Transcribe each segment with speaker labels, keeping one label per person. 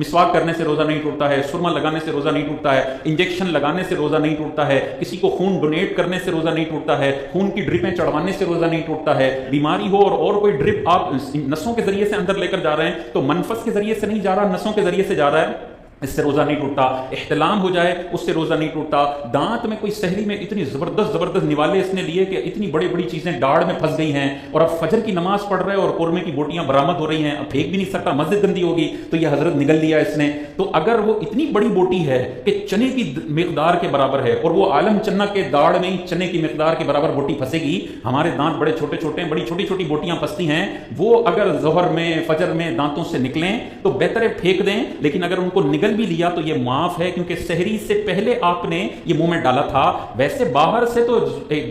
Speaker 1: مسواक करने से रोजा नहीं टूटता है, सुरमा लगाने से रोजा नहीं टूटता है, इंजेक्शन लगाने से रोजा नहीं टूटता है, किसी को खून डोनेट करने से रोजा नहीं टूटता है, खून की ड्रिपें चढ़वाने से रोजा नहीं टूटता है, बीमारी हो और कोई ड्रिप आप नसों के जरिए से अंदर लेकर जा रहे हैं तो मनफस के जरिए से नहीं जा रहा, नसों के जरिए से जा रहा है, इससे रोजा नहीं टूटता। इख्तिलाम हो जाए उससे रोजा नहीं टूटता। दांत में कोई सहरी में इतनी जबरदस्त निवाले इसने लिए कि इतनी बड़ी बड़ी चीजें दाढ़ में फंस गई हैं और अब फजर की नमाज पढ़ रहे हैं और कोरमे की बोटियां बरामद हो रही हैं, अब फेंक भी नहीं सकता, मस्जिद गंदी होगी, तो यह हजरत निगल लिया इसने। तो अगर वो इतनी बड़ी बोटी है कि चने की मिकदार के बराबर है और वो आलम चन्ना के दाढ़ में ही चने की मिकदार के बराबर बोटी फंसेगी, हमारे दांत बड़े छोटे छोटे हैं, बड़ी छोटी छोटी बोटियां फंसती हैं, वो अगर जोहर में फजर में दांतों से निकलें तो बेहतर है फेंक दें, लेकिन अगर उनको निगल भी लिया तो ये माफ है, क्योंकि सहरी से पहले आपने ये मुंह में डाला था। वैसे बाहर से तो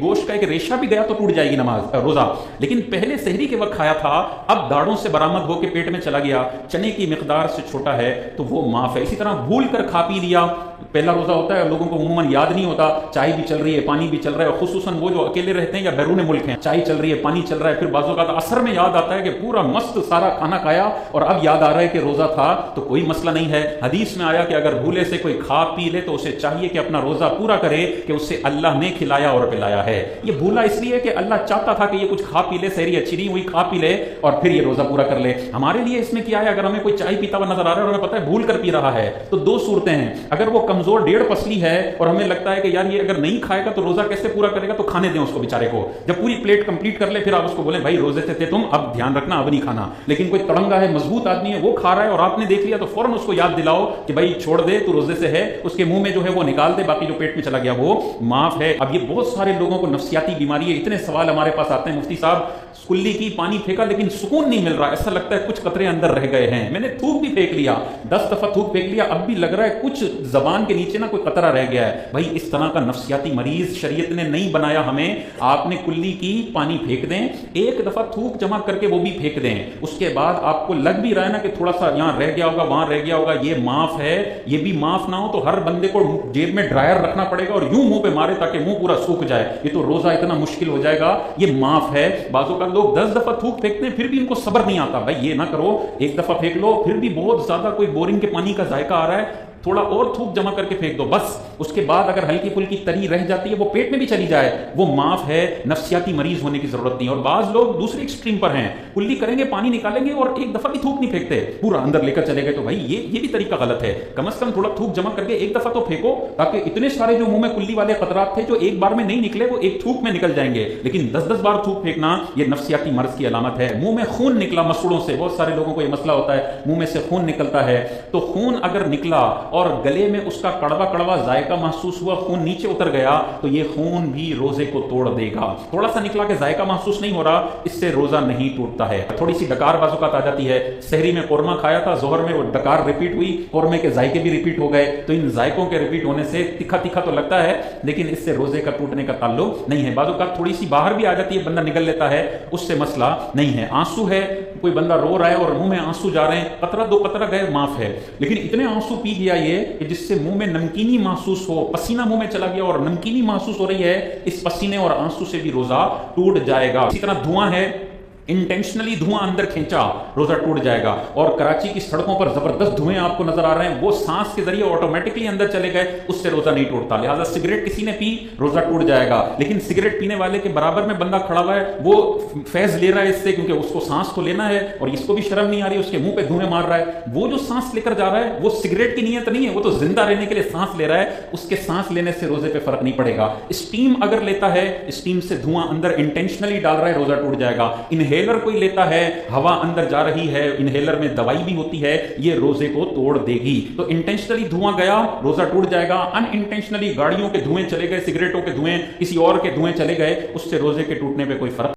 Speaker 1: गोश्त का एक रेशा भी गया तो टूट जाएगी नमाज रोजा, लेकिन पहले सहरी के वक्त खाया था, अब दाढ़ों से बरामद होकर पेट में चला गया, चने की मिकदार से छोटा है तो वो माफ है। इसी तरह भूल कर खा पी लिया, पहला रोजा होता है, लोगों को उम्मन याद नहीं होता, चाय भी चल रही है, पानी भी चल रहा है, खुसूसन वो जो अकेले रहते हैं या बैरून मुल्क हैं, चाय चल रही है, पानी चल रहा है, फिर बाजू का असर में याद आता है कि पूरा मस्त सारा खाना खाया और अब याद आ रहा है कि रोजा था, तो कोई मसला नहीं है। हदीस में आया कि अगर भूले से कोई खा पी ले तो उसे चाहिए कि अपना रोजा पूरा करे कि उससे अल्लाह ने खिलाया और पिलाया है। ये भूला इसलिए कि अल्लाह चाहता था कि ये कुछ खा पी ले, सहरी अच्छी नहीं हुई, खा पी ले और फिर ये रोजा पूरा कर ले। हमारे लिए इसमें क्या है, अगर हमें कोई चाय पीता हुआ नजर आ रहा है और हमें पता है भूल कर पी रहा है, तो दो सूरतें हैं। अगर वो कमजोर डेढ़ पसली है और हमें लगता है कि यार ये अगर नहीं खाएगा तो रोजा कैसे पूरा करेगा, तो खाने दें उसको बेचारे को, जब पूरी प्लेट कंप्लीट कर ले फिर आप उसको बोले भाई रोजे से थे तुम, अब ध्यान रखना अब नहीं खाना। लेकिन कोई तड़ंगा है, मजबूत आदमी है, वो खा रहा है और आपने देख लिया तो फौरन उसको याद दिलाओ कि भाई छोड़ दे तू रोजे से है, उसके मुंह में जो है वो निकाल दे, बाकी जो पेट में चला गया वो माफ है। अब ये बहुत सारे लोगों को नफ्सियाती बीमारी है, इतने सवाल हमारे पास आते हैं, मुफ्ती साहब कुल्ली की पानी फेंका लेकिन सुकून नहीं मिल रहा, ऐसा लगता है कुछ कतरे अंदर रह गए हैं, मैंने थूक भी फेंक लिया, 10 दफा थूक फेंक लिया, अब भी लग रहा है कुछ जबान के नीचे ना कोई कतरा रह गया है। भाई इस तरह का नफ्सियाती मरीज शरीयत ने नहीं बनाया हमें। आपने कुल्ली की पानी फेंक दें, एक दफा थूक जमा करके वो भी फेंक दें, उसके बाद आपको लग भी रहा है ना कि थोड़ा सा यहां रह गया होगा वहां रह गया होगा, ये माफ है। ये भी माफ ना हो तो हर बंदे को जेब में ड्रायर रखना पड़ेगा और यूं मुंह पे मारे ताकि मुंह पूरा सूख जाए, ये तो रोजा इतना मुश्किल हो जाएगा। ये माफ है। बाजों का लोग 10 दफा थूक फेंकते हैं फिर भी इनको सब्र नहीं आता, भाई ये ना करो, एक दफा फेंक लो, फिर भी बहुत ज्यादा कोई बोरिंग के पानी का जायका आ रहा है, थोड़ा और थूक जमा करके फेंक दो बस। उसके बाद अगर हल्की फुल्की तरी रह जाती है वो पेट में भी चली जाए, वो माफ है। नफ्सियाती मरीज होने की जरूरत नहीं। और बाज लोग दूसरे एक्सट्रीम पर हैं, कुल्ली करेंगे, पानी निकालेंगे और एक दफा भी थूक नहीं फेंकते, पूरा अंदर लेकर चले गए, तो भाई ये भी तरीका गलत है। कम से कम थोड़ा थूक जमा करके एक दफा तो फेंको, ताकि इतने सारे जो मुंह में कुल्ली वाले खतरात थे जो एक बार में नहीं निकले वो एक थूक में निकल जाएंगे। लेकिन 10-10 बार थूक फेंकना ये नफ्सियाती मर्ज की अलामत है। मुंह में खून निकला मसूड़ों से, बहुत सारे लोगों को यह मसला होता है, मुंह में से खून निकलता है, तो खून अगर निकला और गले में उसका कड़वा कड़वा जायका महसूस हुआ, खून नीचे उतर गया, तो ये खून भी रोजे को तोड़ देगा। थोड़ा सा निकला के जायका महसूस नहीं हो रहा, इससे रोजा नहीं टूटता है। थोड़ी सी डकार बाजुकात आ जाती है, सहरी में कोरमा खाया था, जोहर में वो डकार रिपीट हुई, कोरमे के जायके भी रिपीट हो गए, तो इन जायकों के रिपीट होने से तीखा तीखा तो लगता है, लेकिन इससे रोजे का टूटने का ताल्लुक नहीं है। बाजुकात थोड़ी सी बाहर भी आ जाती है, बंदा निगल लेता है, उससे मसला नहीं है। आंसू है, कोई बंदा रो रहा है और मुंह में आंसू जा रहे हैं, कतरा दो कतरा गए माफ है, लेकिन इतने आंसू पी गया ये कि जिससे मुंह में नमकीनी महसूस हो, पसीना मुंह में चला गया और नमकीनी महसूस हो रही है, इस पसीने और आंसू से भी रोजा टूट जाएगा। इसी तरह धुआं है, इंटेंशनली धुआं अंदर खींचा, रोजा टूट जाएगा। और कराची की सड़कों पर जबरदस्त धुएं आपको नजर आ रहे हैं, वो सांस के जरिए ऑटोमेटिकली अंदर चले गए, उससे रोजा नहीं टूटता। लिहाजा सिगरेट किसी ने पी, रोजा टूट जाएगा। लेकिन सिगरेट पीने वाले के बराबर में बंदा खड़ा हुआ है, वो फैज ले रहा है इससे, क्योंकि उसको सांस तो लेना है और इसको भी शर्म नहीं आ रही, उसके मुंह पे धुएं मार रहा है। वो जो सांस लेकर जा रहा है वो सिगरेट की नीयत नहीं है, वो तो जिंदा रहने के लिए सांस ले रहा है, उसके सांस लेने से रोजे पे फर्क नहीं पड़ेगा। स्टीम अगर लेता है, स्टीम से धुआं अंदर इंटेंशनली डाल रहा है, रोजा टूट जाएगा। इनहेलर कोई लेता है, हवा अंदर जा रही है, इनहेलर में दवाई भी होती है, ये रोजे को तोड़ देगी। तो इंटेंशनली धुआं गया, रोजा टूट जाएगा। अनइंटेंशनली गाड़ियों के धुएं चले गए, सिगरेटों के धुएं, किसी और के धुएं चले गए, उससे रोजे के टूटने पे कोई फर्क